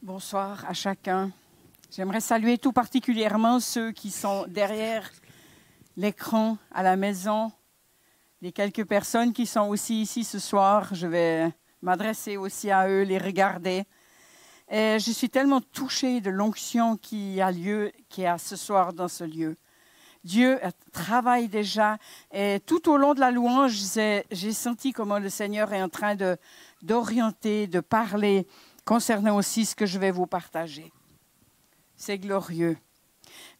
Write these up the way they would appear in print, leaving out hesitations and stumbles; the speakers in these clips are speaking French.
Bonsoir à chacun. J'aimerais saluer tout particulièrement ceux qui sont derrière l'écran à la maison, les quelques personnes qui sont aussi ici ce soir. Je vais m'adresser aussi à eux, les regarder. Et je suis tellement touchée de l'onction qui a ce soir dans ce lieu. Dieu travaille déjà. Et tout au long de la louange, j'ai senti comment le Seigneur est en train d'orienter, de parler concernant aussi ce que je vais vous partager. C'est glorieux.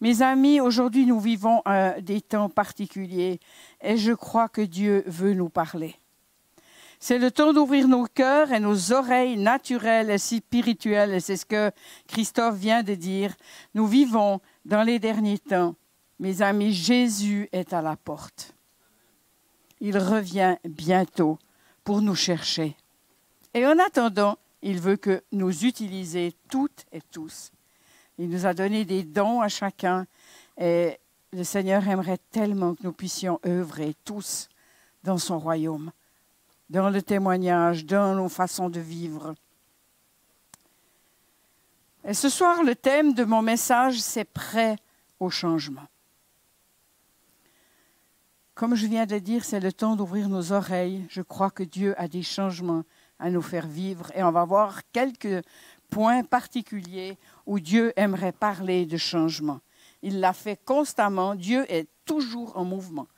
Mes amis, aujourd'hui, nous vivons des temps particuliers et je crois que Dieu veut nous parler. C'est le temps d'ouvrir nos cœurs et nos oreilles naturelles et spirituelles, et c'est ce que Christophe vient de dire. Nous vivons dans les derniers temps. Mes amis, Jésus est à la porte. Il revient bientôt pour nous chercher. Et en attendant, il veut que nous utilisions toutes et tous. Il nous a donné des dons à chacun et le Seigneur aimerait tellement que nous puissions œuvrer tous dans son royaume, dans le témoignage, dans nos façons de vivre. Et ce soir, le thème de mon message, c'est « Prêt au changement ». Comme je viens de le dire, c'est le temps d'ouvrir nos oreilles. Je crois que Dieu a des changements à nous faire vivre. Et on va voir quelques points particuliers où Dieu aimerait parler de changement. Il l'a fait constamment. Dieu est toujours en mouvement.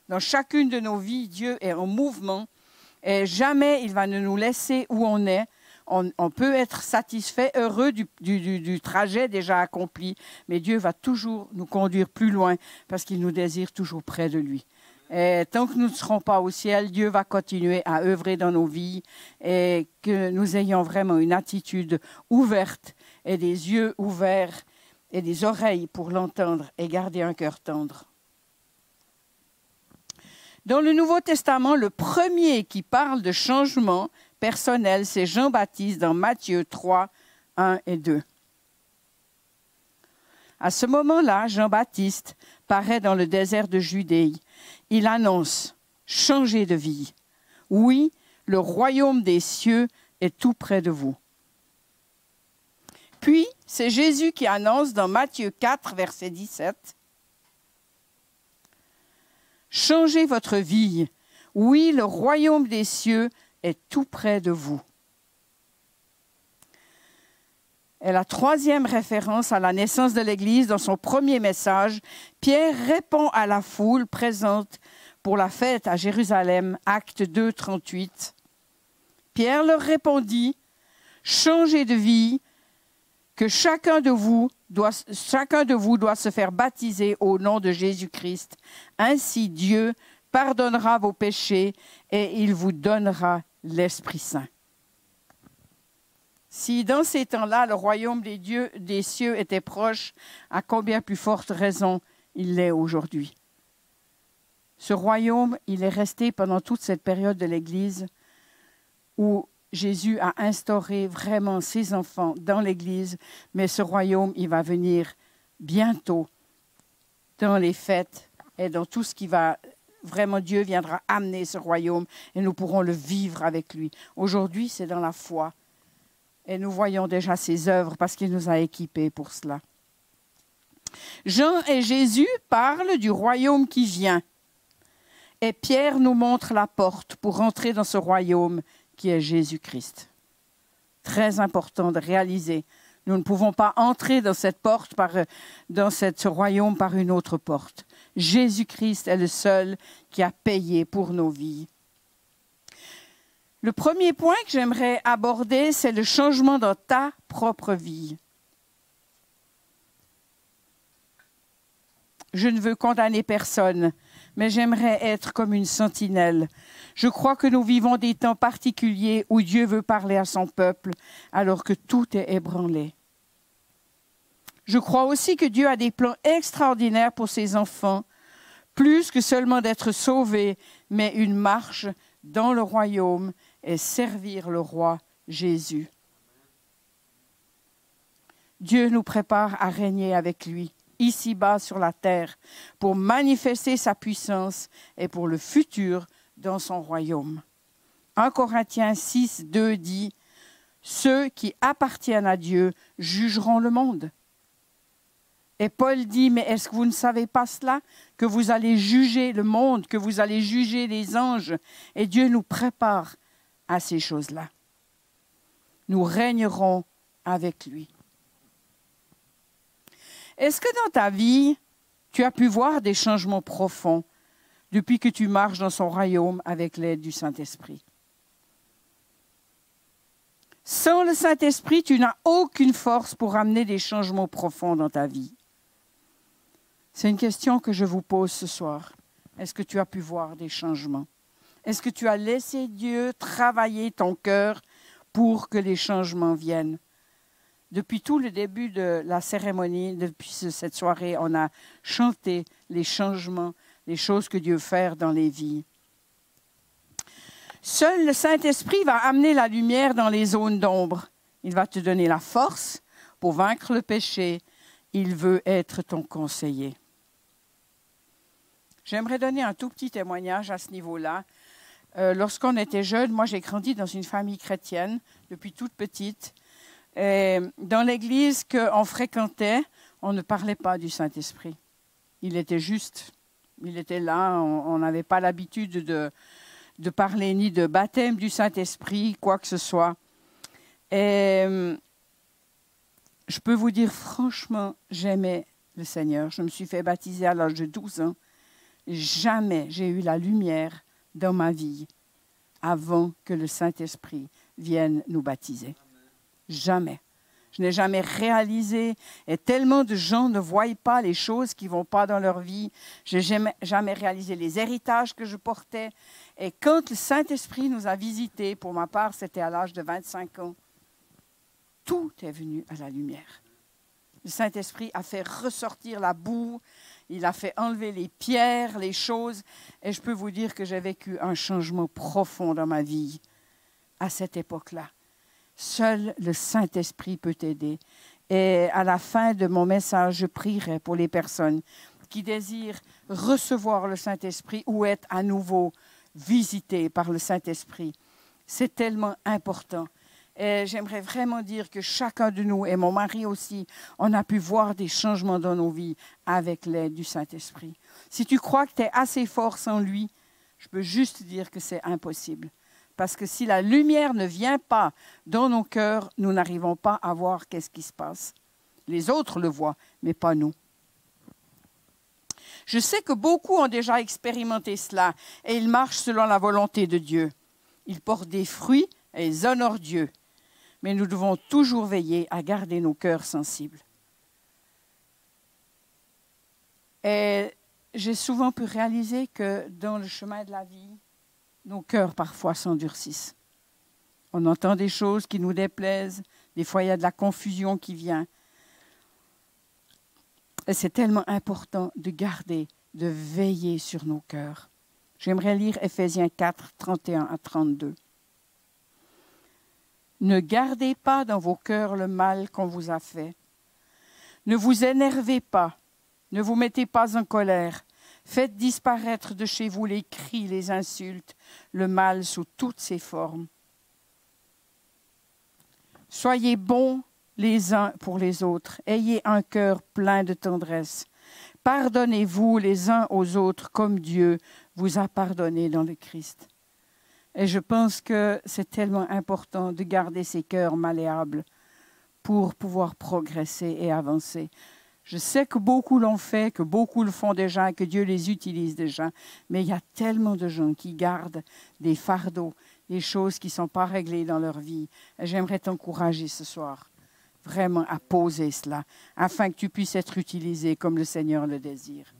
Dans chacune de nos vies, Dieu est en mouvement. Et jamais il va ne nous laisser où on est. On peut être satisfait, heureux du trajet déjà accompli. Mais Dieu va toujours nous conduire plus loin parce qu'il nous désire toujours près de lui. Et tant que nous ne serons pas au ciel, Dieu va continuer à œuvrer dans nos vies et que nous ayons vraiment une attitude ouverte et des yeux ouverts et des oreilles pour l'entendre et garder un cœur tendre. Dans le Nouveau Testament, le premier qui parle de changement personnel, c'est Jean-Baptiste dans Matthieu 3, 1 et 2. À ce moment-là, Jean-Baptiste paraît dans le désert de Judée. Il annonce « Changez de vie. Oui, le royaume des cieux est tout près de vous. » Puis, c'est Jésus qui annonce dans Matthieu 4, verset 17 « Changez votre vie. Oui, le royaume des cieux est tout près de vous. » Et la troisième référence à la naissance de l'Église, dans son premier message, Pierre répond à la foule présente pour la fête à Jérusalem, Actes 2, 38. Pierre leur répondit, « Changez de vie, que chacun de vous doit se faire baptiser au nom de Jésus-Christ. Ainsi Dieu pardonnera vos péchés et il vous donnera l'Esprit Saint. » Si dans ces temps-là, le royaume des cieux était proche, à combien plus forte raison il l'est aujourd'hui. Ce royaume, il est resté pendant toute cette période de l'Église où Jésus a instauré vraiment ses enfants dans l'Église, mais ce royaume, il va venir bientôt dans les fêtes et dans tout ce qui va... Vraiment, Dieu viendra amener ce royaume et nous pourrons le vivre avec lui. Aujourd'hui, c'est dans la foi. Et nous voyons déjà ses œuvres parce qu'il nous a équipés pour cela. Jean et Jésus parlent du royaume qui vient. Et Pierre nous montre la porte pour entrer dans ce royaume qui est Jésus-Christ. Très important de réaliser. Nous ne pouvons pas entrer dans cette porte, dans ce royaume par une autre porte. Jésus-Christ est le seul qui a payé pour nos vies. Le premier point que j'aimerais aborder, c'est le changement dans ta propre vie. Je ne veux condamner personne, mais j'aimerais être comme une sentinelle. Je crois que nous vivons des temps particuliers où Dieu veut parler à son peuple, alors que tout est ébranlé. Je crois aussi que Dieu a des plans extraordinaires pour ses enfants, plus que seulement d'être sauvés, mais une marche dans le royaume et servir le roi Jésus. Dieu nous prépare à régner avec lui, ici-bas sur la terre, pour manifester sa puissance et pour le futur dans son royaume. 1 Corinthiens 6, 2 dit « Ceux qui appartiennent à Dieu jugeront le monde. Et Paul dit, mais est-ce que vous ne savez pas cela? Que vous allez juger le monde, que vous allez juger les anges. Et Dieu nous prépare à ces choses-là. Nous régnerons avec lui. Est-ce que dans ta vie, tu as pu voir des changements profonds depuis que tu marches dans son royaume avec l'aide du Saint-Esprit? Sans le Saint-Esprit, tu n'as aucune force pour amener des changements profonds dans ta vie. C'est une question que je vous pose ce soir. Est-ce que tu as pu voir des changements? Est-ce que tu as laissé Dieu travailler ton cœur pour que les changements viennent? Depuis tout le début de la cérémonie, depuis cette soirée, on a chanté les changements, les choses que Dieu veut faire dans les vies. Seul le Saint-Esprit va amener la lumière dans les zones d'ombre. Il va te donner la force pour vaincre le péché. Il veut être ton conseiller. J'aimerais donner un tout petit témoignage à ce niveau-là. Lorsqu'on était jeune, moi j'ai grandi dans une famille chrétienne depuis toute petite. Et dans l'église qu'on fréquentait, on ne parlait pas du Saint-Esprit. Il était juste, il était là, on n'avait pas l'habitude de parler ni de baptême du Saint-Esprit, quoi que ce soit. Et je peux vous dire franchement, j'aimais le Seigneur. Je me suis fait baptiser à l'âge de 12 ans. Jamais j'ai eu la lumière dans ma vie avant que le Saint-Esprit vienne nous baptiser. Jamais. Je n'ai jamais réalisé, et tellement de gens ne voient pas les choses qui ne vont pas dans leur vie. Je n'ai jamais réalisé les héritages que je portais. Et quand le Saint-Esprit nous a visités, pour ma part, c'était à l'âge de 25 ans, tout est venu à la lumière. Le Saint-Esprit a fait ressortir la boue, il a fait enlever les pierres, les choses, et je peux vous dire que j'ai vécu un changement profond dans ma vie à cette époque-là. Seul le Saint-Esprit peut t'aider. Et à la fin de mon message, je prierai pour les personnes qui désirent recevoir le Saint-Esprit ou être à nouveau visitées par le Saint-Esprit. C'est tellement important. Et j'aimerais vraiment dire que chacun de nous, et mon mari aussi, on a pu voir des changements dans nos vies avec l'aide du Saint-Esprit. Si tu crois que tu es assez fort sans lui, je peux juste dire que c'est impossible. Parce que si la lumière ne vient pas dans nos cœurs, nous n'arrivons pas à voir qu'est-ce qui se passe. Les autres le voient, mais pas nous. Je sais que beaucoup ont déjà expérimenté cela et ils marchent selon la volonté de Dieu. Ils portent des fruits et ils honorent Dieu. Mais nous devons toujours veiller à garder nos cœurs sensibles. Et j'ai souvent pu réaliser que dans le chemin de la vie, nos cœurs parfois s'endurcissent. On entend des choses qui nous déplaisent, des fois il y a de la confusion qui vient. Et c'est tellement important de garder, de veiller sur nos cœurs. J'aimerais lire Éphésiens 4, 31 à 32. Ne gardez pas dans vos cœurs le mal qu'on vous a fait. Ne vous énervez pas, ne vous mettez pas en colère. Faites disparaître de chez vous les cris, les insultes, le mal sous toutes ses formes. Soyez bons les uns pour les autres. Ayez un cœur plein de tendresse. Pardonnez-vous les uns aux autres comme Dieu vous a pardonné dans le Christ. Et je pense que c'est tellement important de garder ces cœurs malléables pour pouvoir progresser et avancer. Je sais que beaucoup l'ont fait, que beaucoup le font déjà, que Dieu les utilise déjà, mais il y a tellement de gens qui gardent des fardeaux, des choses qui ne sont pas réglées dans leur vie. Et j'aimerais t'encourager ce soir, vraiment à poser cela, afin que tu puisses être utilisé comme le Seigneur le désire.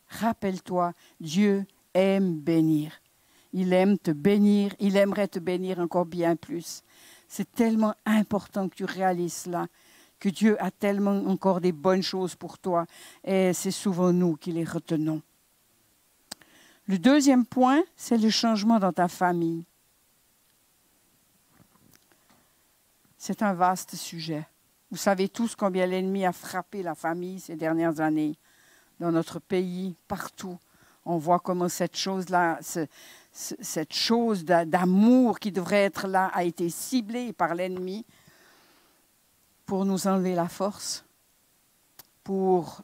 Rappelle-toi, Dieu aime bénir. Il aime te bénir, il aimerait te bénir encore bien plus. C'est tellement important que tu réalises cela, que Dieu a tellement encore des bonnes choses pour toi, et c'est souvent nous qui les retenons. Le deuxième point, c'est le changement dans ta famille. C'est un vaste sujet. Vous savez tous combien l'ennemi a frappé la famille ces dernières années, dans notre pays, partout. On voit comment cette chose-là, cette chose d'amour qui devrait être là, a été ciblée par l'ennemi pour nous enlever la force, pour,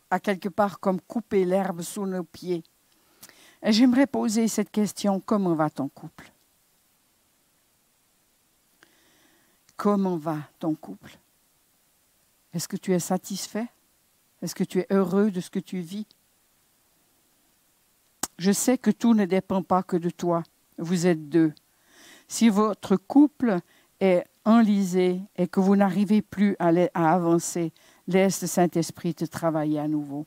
à quelque part, comme couper l'herbe sous nos pieds. Et j'aimerais poser cette question, comment va ton couple? Comment va ton couple? Est-ce que tu es satisfait? Est-ce que tu es heureux de ce que tu vis? Je sais que tout ne dépend pas que de toi. Vous êtes deux. Si votre couple est enlisé et que vous n'arrivez plus à avancer, laisse le Saint-Esprit te travailler à nouveau.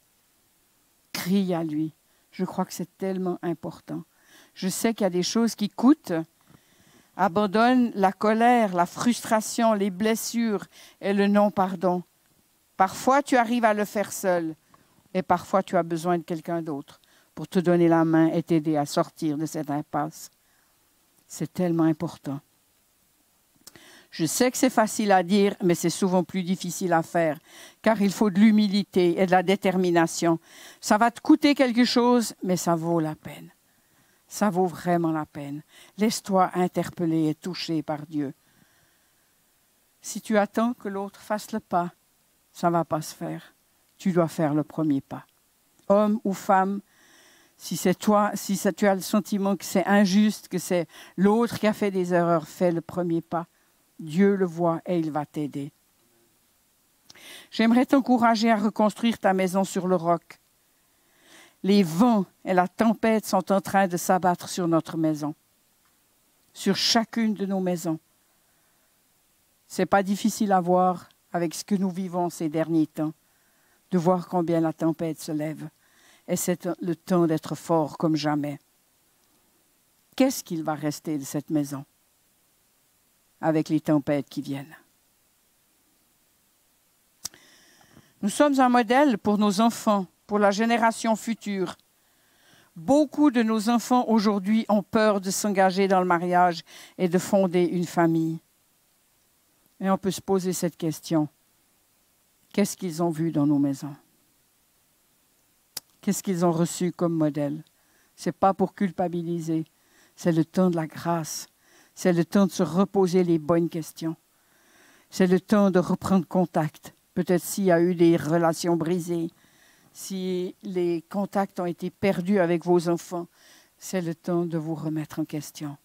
Crie à lui. Je crois que c'est tellement important. Je sais qu'il y a des choses qui coûtent. Abandonne la colère, la frustration, les blessures et le non-pardon. Parfois, tu arrives à le faire seul et parfois, tu as besoin de quelqu'un d'autre pour te donner la main et t'aider à sortir de cette impasse. C'est tellement important. Je sais que c'est facile à dire, mais c'est souvent plus difficile à faire, car il faut de l'humilité et de la détermination. Ça va te coûter quelque chose, mais ça vaut la peine. Ça vaut vraiment la peine. Laisse-toi interpeller et toucher par Dieu. Si tu attends que l'autre fasse le pas, ça ne va pas se faire. Tu dois faire le premier pas. Homme ou femme, si c'est toi, tu as le sentiment que c'est injuste, que c'est l'autre qui a fait des erreurs, fais le premier pas. Dieu le voit et il va t'aider. J'aimerais t'encourager à reconstruire ta maison sur le roc. Les vents et la tempête sont en train de s'abattre sur notre maison, sur chacune de nos maisons. Ce n'est pas difficile à voir avec ce que nous vivons ces derniers temps, de voir combien la tempête se lève. Et c'est le temps d'être fort comme jamais. Qu'est-ce qu'il va rester de cette maison avec les tempêtes qui viennent? Nous sommes un modèle pour nos enfants, pour la génération future. Beaucoup de nos enfants aujourd'hui ont peur de s'engager dans le mariage et de fonder une famille. Et on peut se poser cette question. Qu'est-ce qu'ils ont vu dans nos maisons? Qu'est-ce qu'ils ont reçu comme modèle? Ce n'est pas pour culpabiliser, c'est le temps de la grâce. C'est le temps de se reposer les bonnes questions. C'est le temps de reprendre contact. Peut-être s'il y a eu des relations brisées, si les contacts ont été perdus avec vos enfants, c'est le temps de vous remettre en question.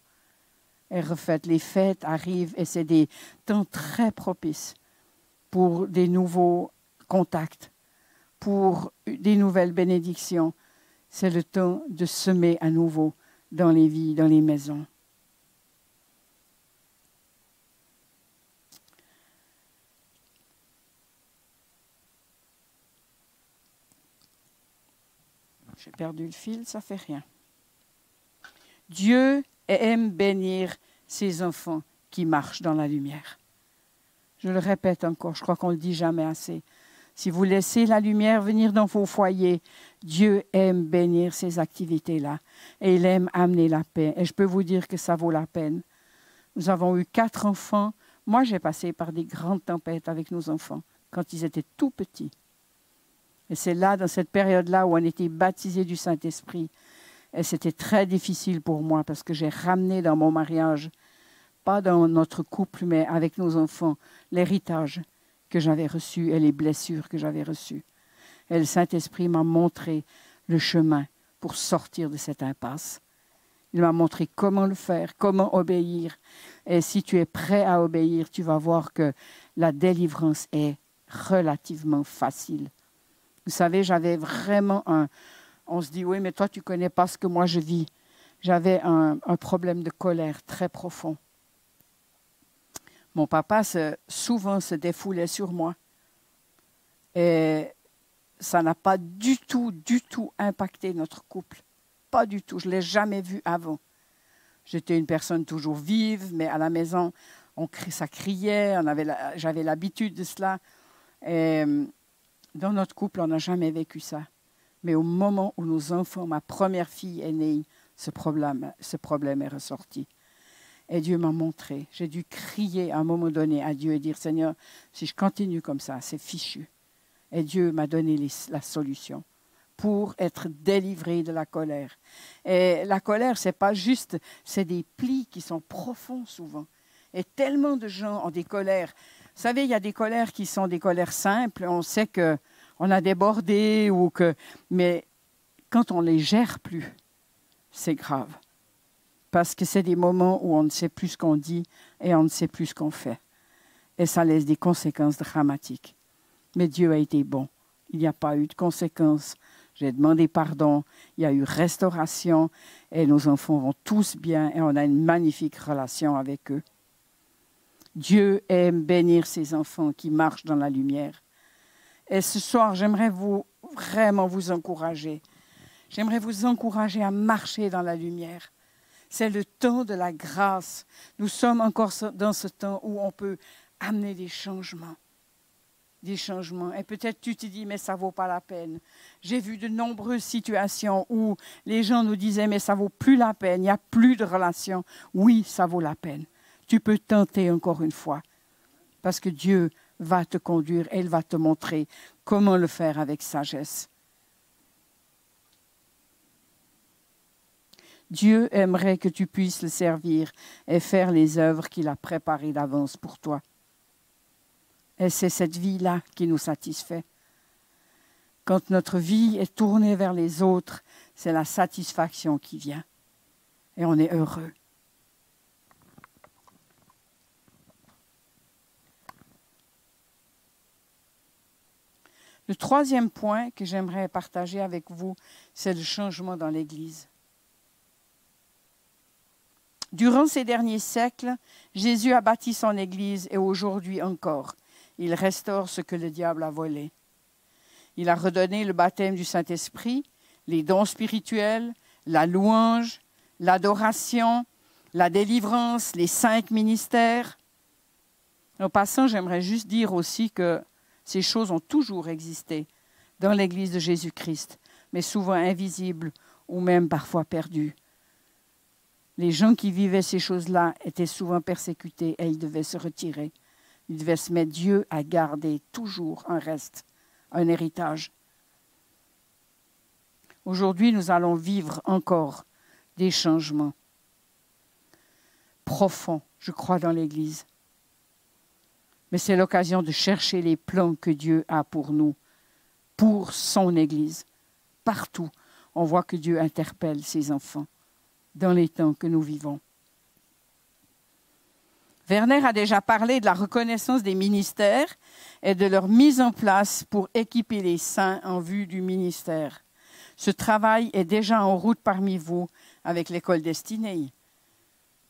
Et refaites, les fêtes arrivent et c'est des temps très propices pour des nouveaux contacts, pour des nouvelles bénédictions. C'est le temps de semer à nouveau dans les vies, dans les maisons. J'ai perdu le fil, ça ne fait rien. Dieu aime bénir ses enfants qui marchent dans la lumière. Je le répète encore, je crois qu'on ne le dit jamais assez. Si vous laissez la lumière venir dans vos foyers, Dieu aime bénir ces activités-là et il aime amener la paix. Et je peux vous dire que ça vaut la peine. Nous avons eu 4 enfants. Moi, j'ai passé par des grandes tempêtes avec nos enfants quand ils étaient tout petits. Et c'est là, dans cette période-là, où on était baptisés du Saint-Esprit. Et c'était très difficile pour moi parce que j'ai ramené dans mon mariage, pas dans notre couple, mais avec nos enfants, l'héritage que j'avais reçu et les blessures que j'avais reçues. Et le Saint-Esprit m'a montré le chemin pour sortir de cette impasse. Il m'a montré comment le faire, comment obéir. Et si tu es prêt à obéir, tu vas voir que la délivrance est relativement facile. Vous savez, j'avais vraiment on se dit, oui, mais toi, tu ne connais pas ce que moi je vis. J'avais un problème de colère très profond. Mon papa souvent se défoulait sur moi. Et ça n'a pas du tout impacté notre couple. Pas du tout. Je ne l'ai jamais vu avant. J'étais une personne toujours vive, mais à la maison, ça criait. J'avais l'habitude de cela. Et dans notre couple, on n'a jamais vécu ça. Mais au moment où nos enfants, ma première fille est née, ce problème est ressorti. Et Dieu m'a montré. J'ai dû crier à un moment donné à Dieu et dire, Seigneur, si je continue comme ça, c'est fichu. Et Dieu m'a donné la solution. pour être délivrés de la colère. Et la colère, ce n'est pas juste, c'est des plis qui sont profonds souvent. Et tellement de gens ont des colères. Vous savez, il y a des colères qui sont des colères simples. On sait qu'on a débordé, mais quand on ne les gère plus, c'est grave. Parce que c'est des moments où on ne sait plus ce qu'on dit et on ne sait plus ce qu'on fait. Et ça laisse des conséquences dramatiques. Mais Dieu a été bon. Il n'y a pas eu de conséquences. J'ai demandé pardon. Il y a eu restauration. Et nos enfants vont tous bien et on a une magnifique relation avec eux. Dieu aime bénir ses enfants qui marchent dans la lumière. Et ce soir, j'aimerais vraiment vous encourager. J'aimerais vous encourager à marcher dans la lumière. C'est le temps de la grâce. Nous sommes encore dans ce temps où on peut amener des changements. Des changements. Et peut-être tu te dis, mais ça ne vaut pas la peine. J'ai vu de nombreuses situations où les gens nous disaient, mais ça ne vaut plus la peine, il n'y a plus de relation. Oui, ça vaut la peine. Tu peux tenter encore une fois. Parce que Dieu va te conduire et il va te montrer comment le faire avec sagesse. Dieu aimerait que tu puisses le servir et faire les œuvres qu'il a préparées d'avance pour toi. Et c'est cette vie-là qui nous satisfait. Quand notre vie est tournée vers les autres, c'est la satisfaction qui vient. Et on est heureux. Le troisième point que j'aimerais partager avec vous, c'est le changement dans l'Église. Durant ces derniers siècles, Jésus a bâti son Église et aujourd'hui encore, il restaure ce que le diable a volé. Il a redonné le baptême du Saint-Esprit, les dons spirituels, la louange, l'adoration, la délivrance, les 5 ministères. En passant, j'aimerais juste dire aussi que ces choses ont toujours existé dans l'Église de Jésus-Christ, mais souvent invisibles ou même parfois perdues. Les gens qui vivaient ces choses-là étaient souvent persécutés et ils devaient se retirer. Ils devaient se mettre. Dieu à garder toujours un reste, un héritage. Aujourd'hui, nous allons vivre encore des changements profonds, je crois, dans l'Église. Mais c'est l'occasion de chercher les plans que Dieu a pour nous, pour son Église. Partout, on voit que Dieu interpelle ses enfants dans les temps que nous vivons. Werner a déjà parlé de la reconnaissance des ministères et de leur mise en place pour équiper les saints en vue du ministère. Ce travail est déjà en route parmi vous avec l'école destinée.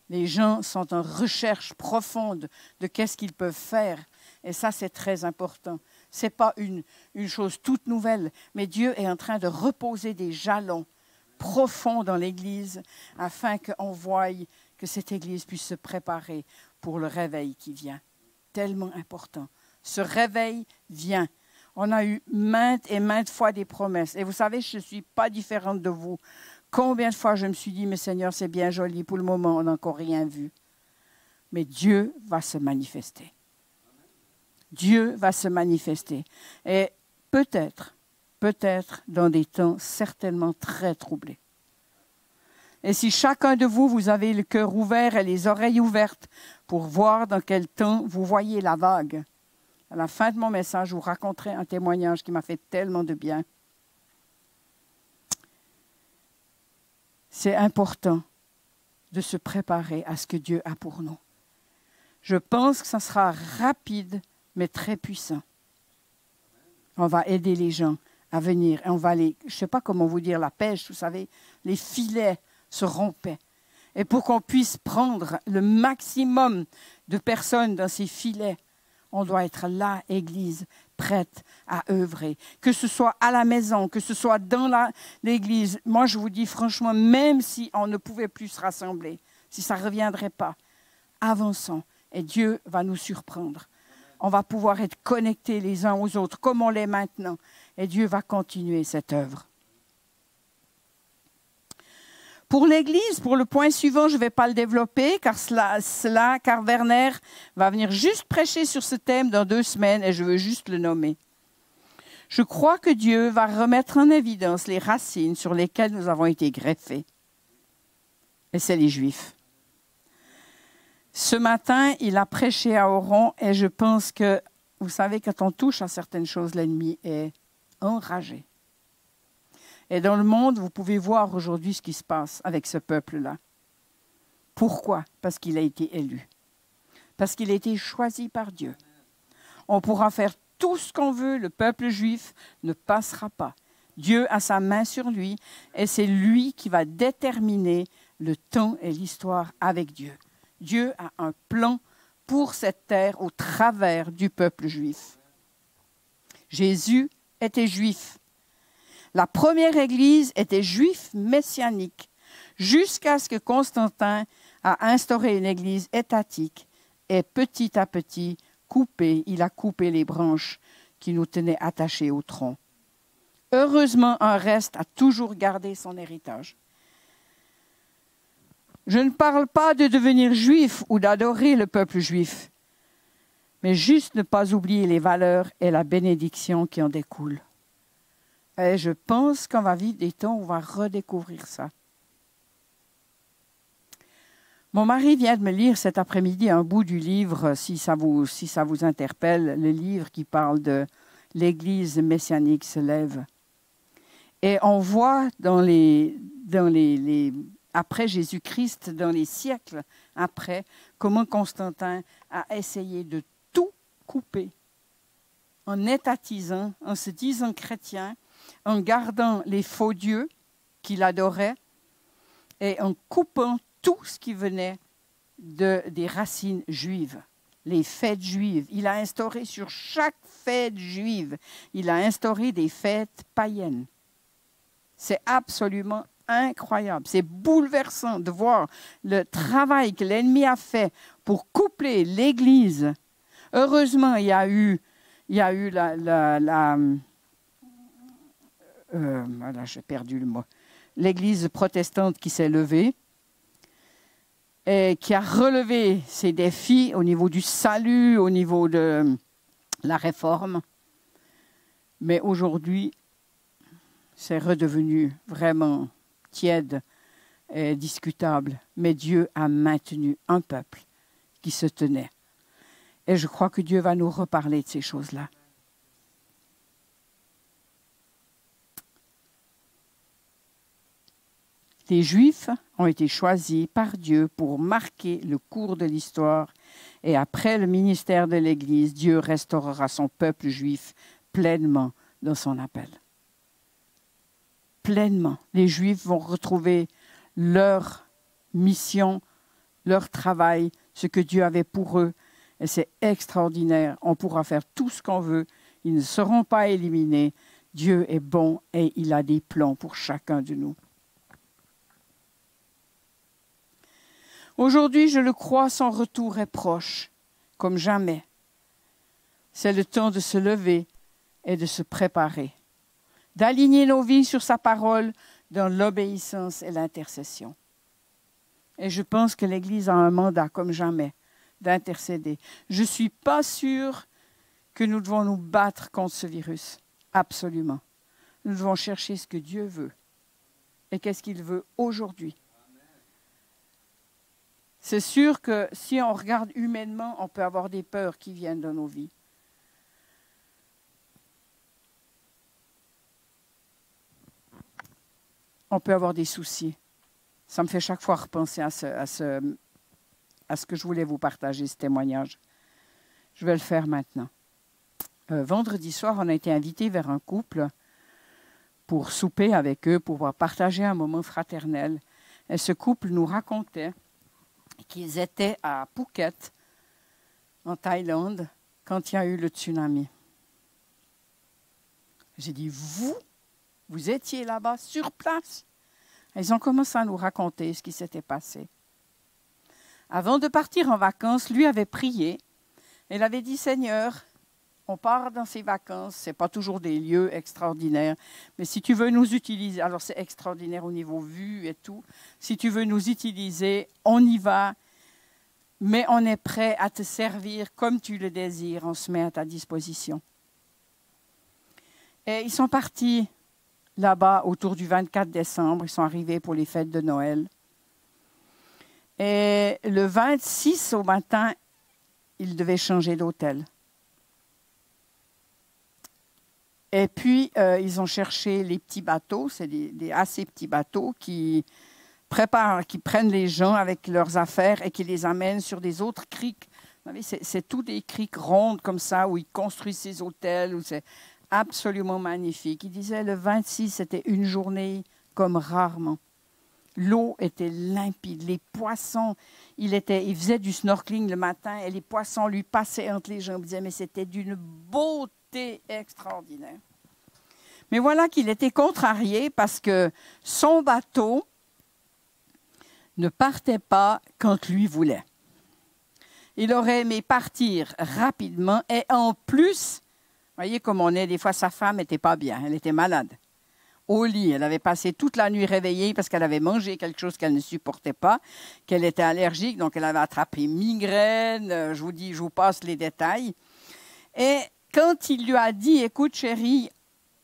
Les gens sont en recherche profonde de qu'est-ce qu'ils peuvent faire. Et ça, c'est très important. Ce n'est pas une chose toute nouvelle, mais Dieu est en train de reposer des jalons profonds dans l'Église afin qu'on voie que cette Église puisse se préparer pour le réveil qui vient. Tellement important. Ce réveil vient. On a eu maintes et maintes fois des promesses. Et vous savez, je ne suis pas différente de vous. Combien de fois je me suis dit, mais Seigneur, c'est bien joli, pour le moment, on n'a encore rien vu. Mais Dieu va se manifester. Dieu va se manifester. Et peut-être dans des temps certainement très troublés. Et si chacun de vous, vous avez le cœur ouvert et les oreilles ouvertes pour voir dans quel temps vous voyez la vague, à la fin de mon message, je vous raconterai un témoignage qui m'a fait tellement de bien. C'est important de se préparer à ce que Dieu a pour nous. Je pense que ça sera rapide, mais très puissant. On va aider les gens à venir. Et on va je ne sais pas comment vous dire, la pêche, vous savez, les filets se rompaient. Et pour qu'on puisse prendre le maximum de personnes dans ces filets, on doit être là, Église, prête à œuvrer. Que ce soit à la maison, que ce soit dans l'Église. Moi, je vous dis franchement, même si on ne pouvait plus se rassembler, si ça ne reviendrait pas, avançons et Dieu va nous surprendre. On va pouvoir être connectés les uns aux autres comme on l'est maintenant. Et Dieu va continuer cette œuvre. Pour l'Église, pour le point suivant, je ne vais pas le développer car Werner va venir juste prêcher sur ce thème dans 2 semaines et je veux juste le nommer. Je crois que Dieu va remettre en évidence les racines sur lesquelles nous avons été greffés. Et c'est les Juifs. Ce matin, il a prêché à Oron et je pense que, vous savez, quand on touche à certaines choses, l'ennemi est enragé. Et dans le monde, vous pouvez voir aujourd'hui ce qui se passe avec ce peuple-là. Pourquoi? Parce qu'il a été élu. Parce qu'il a été choisi par Dieu. On pourra faire tout ce qu'on veut, le peuple juif ne passera pas. Dieu a sa main sur lui et c'est lui qui va déterminer le temps et l'histoire avec Dieu. Dieu a un plan pour cette terre au travers du peuple juif. Jésus était juif. La première Église était juive messianique jusqu'à ce que Constantin a instauré une Église étatique et petit à petit il a coupé les branches qui nous tenaient attachés au tronc. Heureusement, un reste a toujours gardé son héritage. Je ne parle pas de devenir juif ou d'adorer le peuple juif, mais juste ne pas oublier les valeurs et la bénédiction qui en découlent. Et je pense qu'on va vivre des temps où on va redécouvrir ça. Mon mari vient de me lire cet après-midi un bout du livre, si ça vous interpelle, le livre qui parle de l'Église messianique se lève. Et on voit après Jésus-Christ, dans les siècles après, comment Constantin a essayé de tout couper, en étatisant, en se disant chrétien, en gardant les faux dieux qu'il adorait et en coupant tout ce qui venait des racines juives, les fêtes juives. Il a instauré sur chaque fête juive, il a instauré des fêtes païennes. C'est absolument incroyable. C'est bouleversant de voir le travail que l'ennemi a fait pour coupler l'Église. Heureusement, il y a eu j'ai perdu le mot. L'Église protestante qui s'est levée et qui a relevé ses défis au niveau du salut, au niveau de la réforme. Mais aujourd'hui, c'est redevenu vraiment tiède et discutable. Mais Dieu a maintenu un peuple qui se tenait. Et je crois que Dieu va nous reparler de ces choses-là. Les Juifs ont été choisis par Dieu pour marquer le cours de l'histoire et après le ministère de l'Église, Dieu restaurera son peuple juif pleinement dans son appel. Pleinement. Les Juifs vont retrouver leur mission, leur travail, ce que Dieu avait pour eux. Et c'est extraordinaire. On pourra faire tout ce qu'on veut. Ils ne seront pas éliminés. Dieu est bon et il a des plans pour chacun de nous. Aujourd'hui, je le crois, son retour est proche, comme jamais. C'est le temps de se lever et de se préparer, d'aligner nos vies sur sa parole dans l'obéissance et l'intercession. Et je pense que l'Église a un mandat, comme jamais, d'intercéder. Je ne suis pas sûre que nous devons nous battre contre ce virus. Absolument. Nous devons chercher ce que Dieu veut. Et qu'est-ce qu'il veut aujourd'hui? C'est sûr que si on regarde humainement, on peut avoir des peurs qui viennent dans nos vies. On peut avoir des soucis. Ça me fait chaque fois repenser à ce que je voulais vous partager, ce témoignage. Je vais le faire maintenant. Vendredi soir, on a été invités vers un couple pour souper avec eux, pour pouvoir partager un moment fraternel. Et ce couple nous racontait qu'ils étaient à Phuket, en Thaïlande, quand il y a eu le tsunami. J'ai dit, vous étiez là-bas, sur place? Ils ont commencé à nous raconter ce qui s'était passé. Avant de partir en vacances, lui avait prié. Il avait dit, Seigneur, on part dans ces vacances, ce n'est pas toujours des lieux extraordinaires, mais si tu veux nous utiliser, alors c'est extraordinaire au niveau vue et tout, si tu veux nous utiliser, on y va, mais on est prêt à te servir comme tu le désires, on se met à ta disposition. Et ils sont partis là-bas autour du 24 décembre. Ils sont arrivés pour les fêtes de Noël. Et le 26 au matin, ils devaient changer d'hôtel. Et puis, ils ont cherché les petits bateaux. C'est des assez petits bateaux qui prennent les gens avec leurs affaires et qui les amènent sur des autres criques. Vous savez, c'est tous des criques rondes comme ça où ils construisent ces hôtels. Où c'est absolument magnifique. Ils disaient le 26, c'était une journée comme rarement. L'eau était limpide. Les poissons, il faisait du snorkeling le matin et les poissons lui passaient entre les jambes. Il disait, mais c'était d'une beauté extraordinaire. Mais voilà qu'il était contrarié parce que son bateau ne partait pas quand lui voulait. Il aurait aimé partir rapidement et en plus, vous voyez comme on est, des fois sa femme n'était pas bien, elle était malade. Au lit, elle avait passé toute la nuit réveillée parce qu'elle avait mangé quelque chose qu'elle ne supportait pas, qu'elle était allergique, donc elle avait attrapé migraine, je vous passe les détails. Et quand il lui a dit, écoute chérie,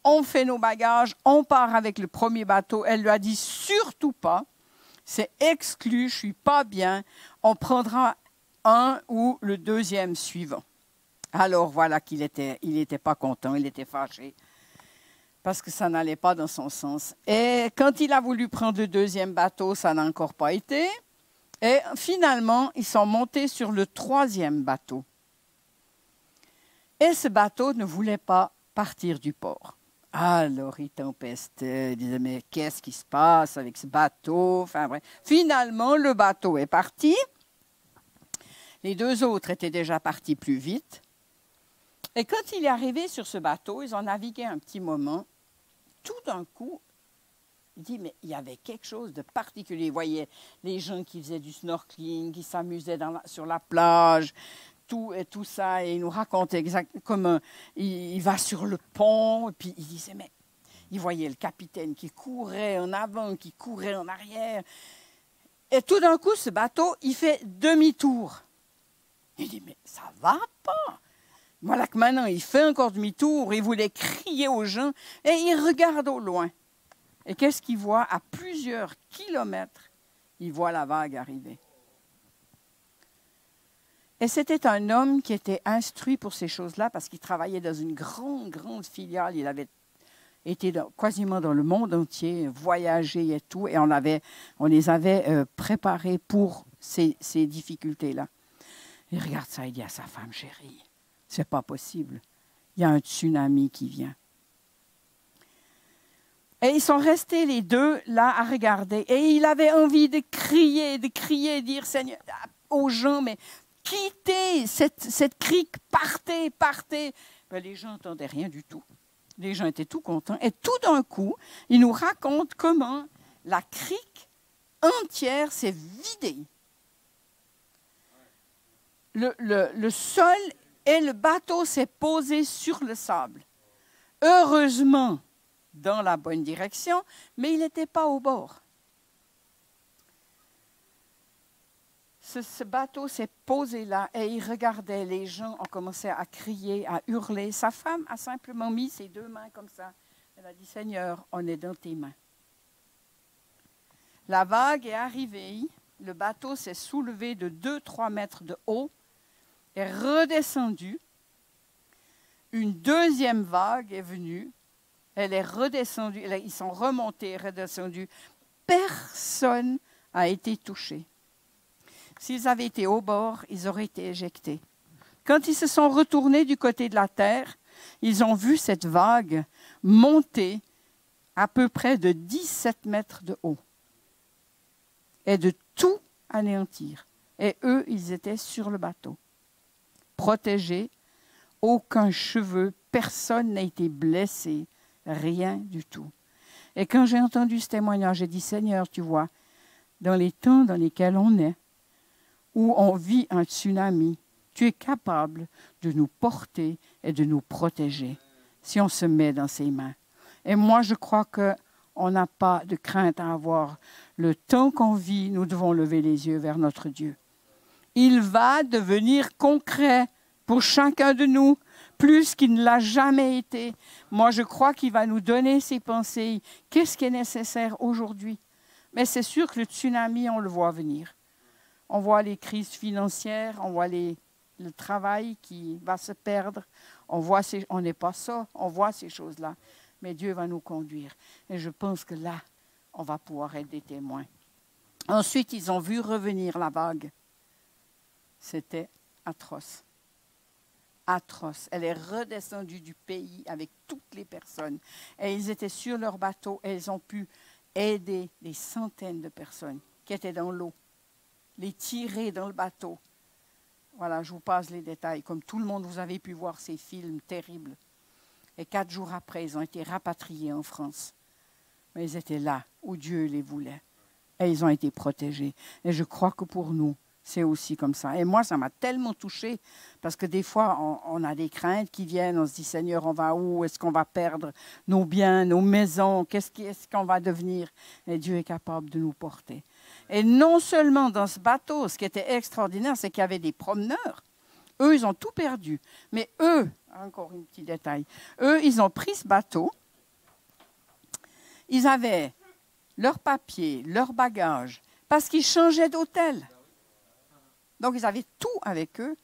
on fait nos bagages, on part avec le premier bateau, elle lui a dit surtout pas, c'est exclu, je ne suis pas bien, on prendra un ou le deuxième suivant. Alors voilà qu'il était pas content, il était fâché parce que ça n'allait pas dans son sens. Et quand il a voulu prendre le deuxième bateau, ça n'a encore pas été. Et finalement, ils sont montés sur le troisième bateau. Et ce bateau ne voulait pas partir du port. Alors, il tempestait, il disait, mais qu'est-ce qui se passe avec ce bateau? Enfin, bref. Finalement, le bateau est parti. Les deux autres étaient déjà partis plus vite. Et quand il est arrivé sur ce bateau, ils ont navigué un petit moment. Tout d'un coup, il dit, mais il y avait quelque chose de particulier. Vous voyez, les gens qui faisaient du snorkeling, qui s'amusaient sur la plage, tout ça. Et il nous racontait exactement comment il va sur le pont. Et puis il disait, mais il voyait le capitaine qui courait en avant, qui courait en arrière. Et tout d'un coup, ce bateau, il fait demi-tour. Il dit, mais ça va pas. Voilà que maintenant, il fait encore demi-tour, il voulait crier aux gens, et il regarde au loin. Et qu'est-ce qu'il voit? À plusieurs kilomètres, il voit la vague arriver. Et c'était un homme qui était instruit pour ces choses-là, parce qu'il travaillait dans une grande filiale. Il avait été quasiment dans le monde entier, voyagé et tout, et on les avait préparés pour ces difficultés-là. Il regarde ça, il dit à sa femme, chérie, c'est pas possible. Il y a un tsunami qui vient. Et ils sont restés les deux là à regarder. Et il avait envie de crier, dire Seigneur aux gens, mais quittez cette crique, partez. Mais les gens n'entendaient rien du tout. Les gens étaient tout contents. Et tout d'un coup, il nous raconte comment la crique entière s'est vidée. Le sol et le bateau s'est posé sur le sable. Heureusement, dans la bonne direction, mais il n'était pas au bord. Ce bateau s'est posé là et il regardait. Les gens ont commencé à crier, à hurler. Sa femme a simplement mis ses deux mains comme ça. Elle a dit, Seigneur, on est dans tes mains. La vague est arrivée. Le bateau s'est soulevé de 2-3 mètres de haut. Est redescendu. Une deuxième vague est venue. Elle est redescendue. Ils sont remontés, redescendus. Personne n'a été touché. S'ils avaient été au bord, ils auraient été éjectés. Quand ils se sont retournés du côté de la terre, ils ont vu cette vague monter à peu près de 17 mètres de haut et de tout anéantir. Et eux, ils étaient sur le bateau. Protégés, aucun cheveu, personne n'a été blessé, rien du tout. Et quand j'ai entendu ce témoignage, j'ai dit, Seigneur, tu vois, dans les temps dans lesquels on est, où on vit un tsunami, tu es capable de nous porter et de nous protéger si on se met dans ses mains. Et moi, je crois qu'on n'a pas de crainte à avoir. Le temps qu'on vit, nous devons lever les yeux vers notre Dieu. Il va devenir concret pour chacun de nous, plus qu'il ne l'a jamais été. Moi, je crois qu'il va nous donner ses pensées. Qu'est-ce qui est nécessaire aujourd'hui? Mais c'est sûr que le tsunami, on le voit venir. On voit les crises financières, on voit le travail qui va se perdre. On n'est pas ça, on voit ces choses-là. Mais Dieu va nous conduire. Et je pense que là, on va pouvoir être des témoins. Ensuite, ils ont vu revenir la vague. C'était atroce. Atroce. Elle est redescendue du pays avec toutes les personnes. Et ils étaient sur leur bateau et ils ont pu aider des centaines de personnes qui étaient dans l'eau, les tirer dans le bateau. Voilà, je vous passe les détails. Comme tout le monde, vous avez pu voir ces films terribles. Et 4 jours après, ils ont été rapatriés en France. Mais ils étaient là où Dieu les voulait. Et ils ont été protégés. Et je crois que pour nous, c'est aussi comme ça. Et moi, ça m'a tellement touchée parce que des fois, on a des craintes qui viennent. On se dit, Seigneur, on va où? Est-ce qu'on va perdre nos biens, nos maisons? Qu'est-ce qu'on va devenir? Et Dieu est capable de nous porter. Et non seulement dans ce bateau, ce qui était extraordinaire, c'est qu'il y avait des promeneurs. Eux, ils ont tout perdu. Mais eux, encore un petit détail, eux, ils ont pris ce bateau. Ils avaient leurs papiers, leurs bagages, parce qu'ils changeaient d'hôtel. Donc, ils avaient tout avec eux.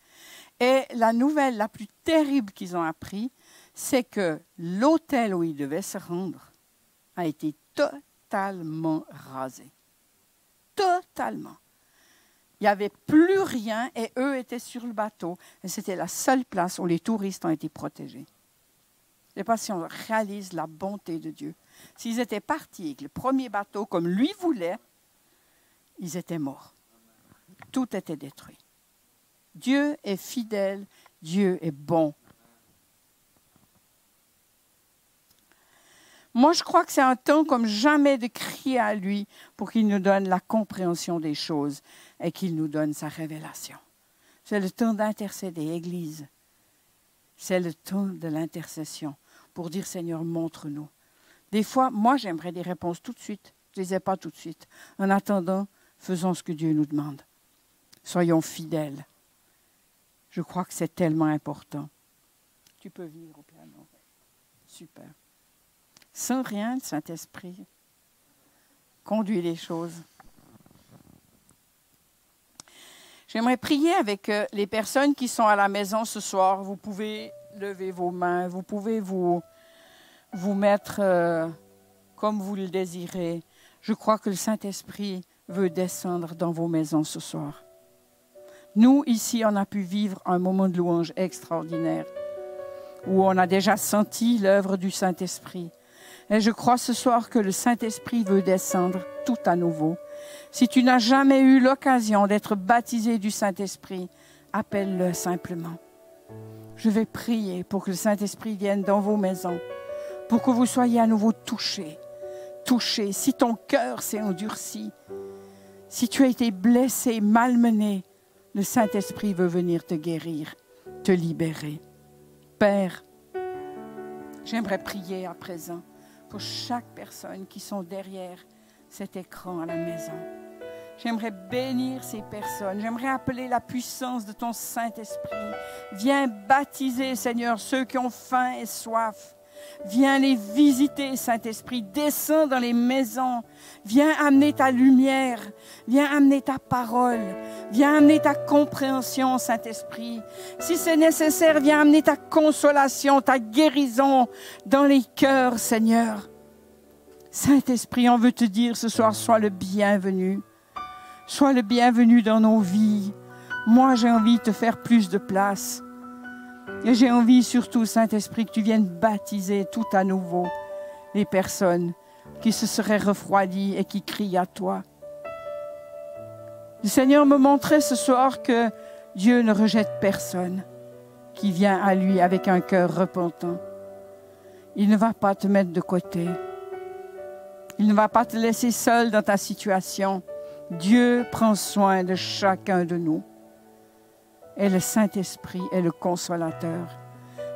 Et la nouvelle la plus terrible qu'ils ont appris, c'est que l'hôtel où ils devaient se rendre a été totalement rasé. Totalement. Il n'y avait plus rien et eux étaient sur le bateau. Et c'était la seule place où les touristes ont été protégés. Je ne sais pas si on réalise la bonté de Dieu. S'ils étaient partis avec le premier bateau comme lui voulait, ils étaient morts. Tout était détruit. Dieu est fidèle, Dieu est bon. Moi, je crois que c'est un temps comme jamais de crier à lui pour qu'il nous donne la compréhension des choses et qu'il nous donne sa révélation. C'est le temps d'intercéder, Église. C'est le temps de l'intercession pour dire, Seigneur, montre-nous. Des fois, moi, j'aimerais des réponses tout de suite. Je ne les ai pas tout de suite. En attendant, faisons ce que Dieu nous demande. Soyons fidèles. Je crois que c'est tellement important. Tu peux venir au piano. Super. Sans rien, le Saint-Esprit conduit les choses. J'aimerais prier avec les personnes qui sont à la maison ce soir. Vous pouvez lever vos mains, vous pouvez vous mettre comme vous le désirez. Je crois que le Saint-Esprit veut descendre dans vos maisons ce soir. Nous, ici, on a pu vivre un moment de louange extraordinaire où on a déjà senti l'œuvre du Saint-Esprit. Et je crois ce soir que le Saint-Esprit veut descendre tout à nouveau. Si tu n'as jamais eu l'occasion d'être baptisé du Saint-Esprit, appelle-le simplement. Je vais prier pour que le Saint-Esprit vienne dans vos maisons, pour que vous soyez à nouveau touchés. Touchés. Si ton cœur s'est endurci, si tu as été blessé, malmené, le Saint-Esprit veut venir te guérir, te libérer. Père, j'aimerais prier à présent pour chaque personne qui sont derrière cet écran à la maison. J'aimerais bénir ces personnes. J'aimerais appeler la puissance de ton Saint-Esprit. Viens baptiser, Seigneur, ceux qui ont faim et soif. Viens les visiter, Saint-Esprit. Descends dans les maisons. Viens amener ta lumière. Viens amener ta parole. Viens amener ta compréhension, Saint-Esprit. Si c'est nécessaire, viens amener ta consolation, ta guérison dans les cœurs, Seigneur. Saint-Esprit, on veut te dire ce soir, sois le bienvenu. Sois le bienvenu dans nos vies. Moi, j'ai envie de te faire plus de place. Et j'ai envie surtout, Saint-Esprit, que tu viennes baptiser tout à nouveau les personnes qui se seraient refroidies et qui crient à toi. Le Seigneur me montrait ce soir que Dieu ne rejette personne qui vient à lui avec un cœur repentant. Il ne va pas te mettre de côté. Il ne va pas te laisser seul dans ta situation. Dieu prend soin de chacun de nous. Et le Saint-Esprit est le consolateur.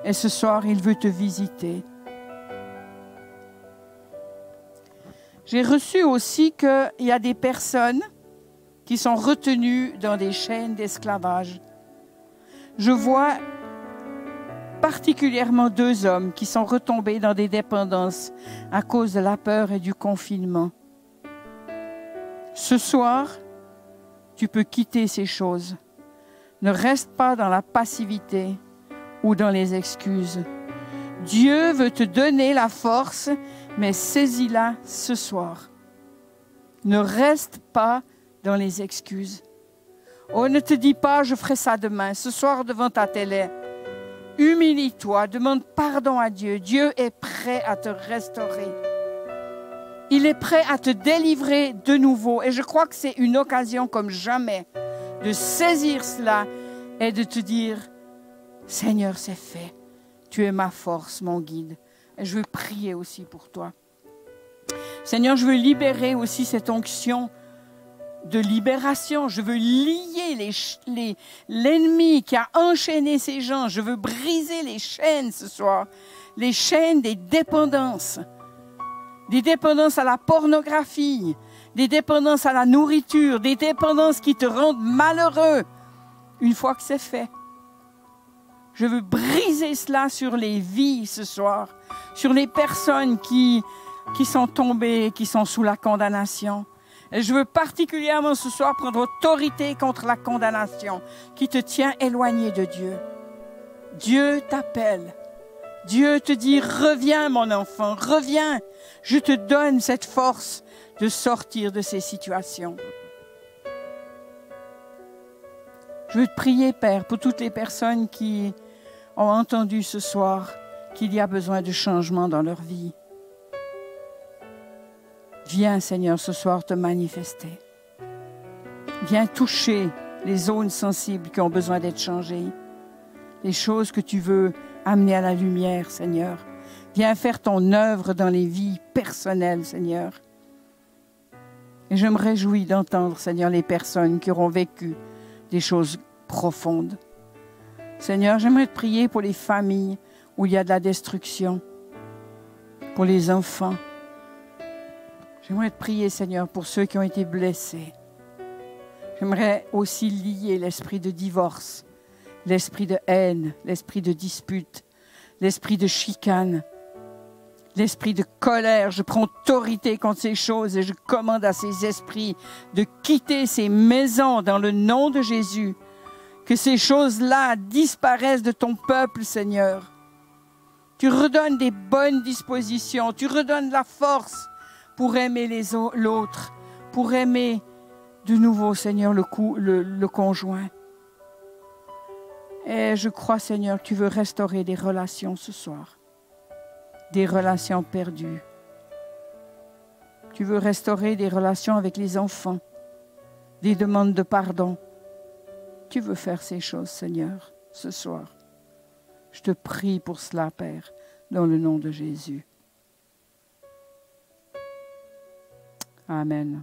Et ce soir, il veut te visiter. J'ai reçu aussi qu'il y a des personnes qui sont retenues dans des chaînes d'esclavage. Je vois particulièrement 2 hommes qui sont retombés dans des dépendances à cause de la peur et du confinement. Ce soir, tu peux quitter ces choses. Ne reste pas dans la passivité ou dans les excuses. Dieu veut te donner la force, mais saisis-la ce soir. Ne reste pas dans les excuses. Oh, ne te dis pas, je ferai ça demain, ce soir devant ta télé. Humilie-toi, demande pardon à Dieu. Dieu est prêt à te restaurer. Il est prêt à te délivrer de nouveau. Et je crois que c'est une occasion comme jamais de saisir cela et de te dire, Seigneur, c'est fait. Tu es ma force, mon guide. Et je veux prier aussi pour toi. Seigneur, je veux libérer aussi cette onction de libération. Je veux lier l'ennemi qui a enchaîné ces gens. Je veux briser les chaînes ce soir. Les chaînes des dépendances. Des dépendances à la pornographie. Des dépendances à la nourriture. Des dépendances qui te rendent malheureux. Une fois que c'est fait. Je veux briser cela sur les vies ce soir. Sur les personnes qui sont tombées, qui sont sous la condamnation. Et je veux particulièrement ce soir prendre autorité contre la condamnation qui te tient éloigné de Dieu. Dieu t'appelle. Dieu te dit, reviens mon enfant, reviens. Je te donne cette force de sortir de ces situations. Je veux te prier, Père, pour toutes les personnes qui ont entendu ce soir qu'il y a besoin de changement dans leur vie. Viens, Seigneur, ce soir te manifester. Viens toucher les zones sensibles qui ont besoin d'être changées. Les choses que tu veux amener à la lumière, Seigneur. Viens faire ton œuvre dans les vies personnelles, Seigneur. Et je me réjouis d'entendre, Seigneur, les personnes qui auront vécu des choses profondes. Seigneur, j'aimerais te prier pour les familles où il y a de la destruction, pour les enfants. J'aimerais te prier, Seigneur, pour ceux qui ont été blessés. J'aimerais aussi lier l'esprit de divorce, l'esprit de haine, l'esprit de dispute, l'esprit de chicane, l'esprit de colère. Je prends autorité contre ces choses et je commande à ces esprits de quitter ces maisons dans le nom de Jésus. Que ces choses-là disparaissent de ton peuple, Seigneur. Tu redonnes des bonnes dispositions, tu redonnes la force pour aimer l'autre, pour aimer de nouveau, Seigneur, le conjoint. Et je crois, Seigneur, que tu veux restaurer des relations ce soir, des relations perdues. Tu veux restaurer des relations avec les enfants, des demandes de pardon. Tu veux faire ces choses, Seigneur, ce soir. Je te prie pour cela, Père, dans le nom de Jésus. Amen.